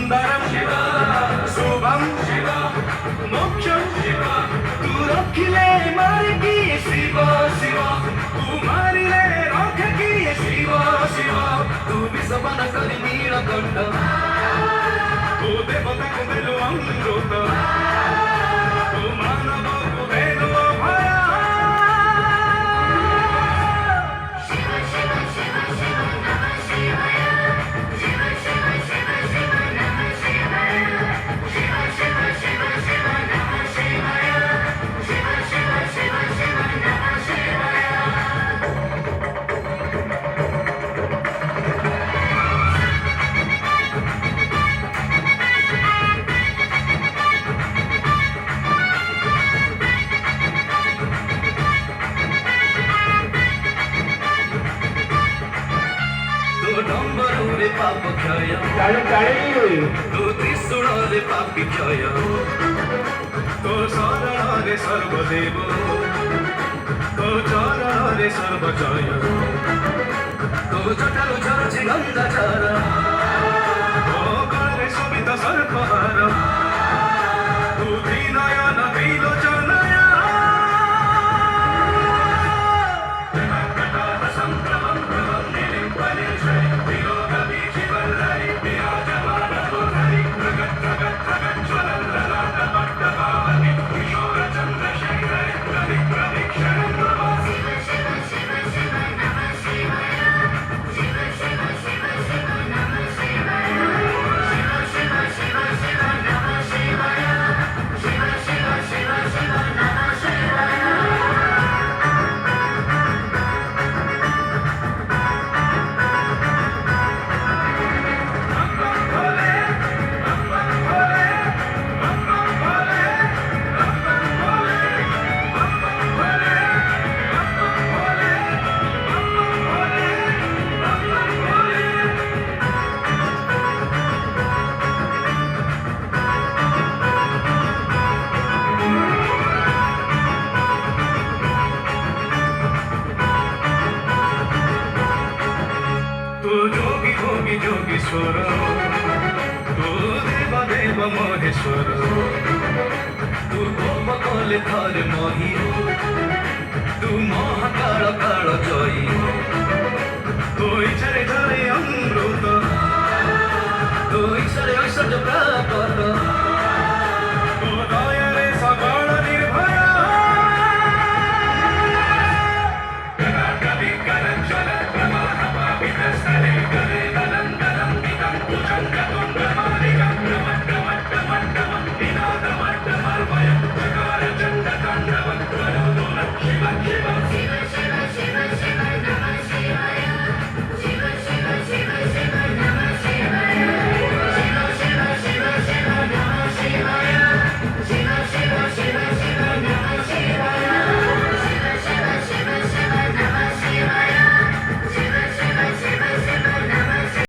सुन्दरं शिव शुभं शिव मोक्षं शिव तू रखिले मारिकी शिव शिव तू मारिले रखकी शिव शिव तू विषबन करी नीलकण्ठ तू देवता को देलु अमृत तू मानव को देलु भय शिव शिव शिव शिव नमः शिवाय शिव शिव शिव शिव नमः शिवाय शिव शिव शिव शिव नमः शिवाय शिव शिव शिव शिव नमः शिवाय डम्बरुरे पाप क्षय तो त्रिशूलरे पापी क्षय तो शरणरे सर्वदेव तो चरणरे सर्वजय तो जटालु झरछि गन्धचर तो करे शोभित सर्पहार तू दीनयन त्रिलोचनय योगीश्वर तू देव देव महेश्वर तू गोप कले थरे मही तू महाकाल काल जयी तो इच्छारे झरे अमृत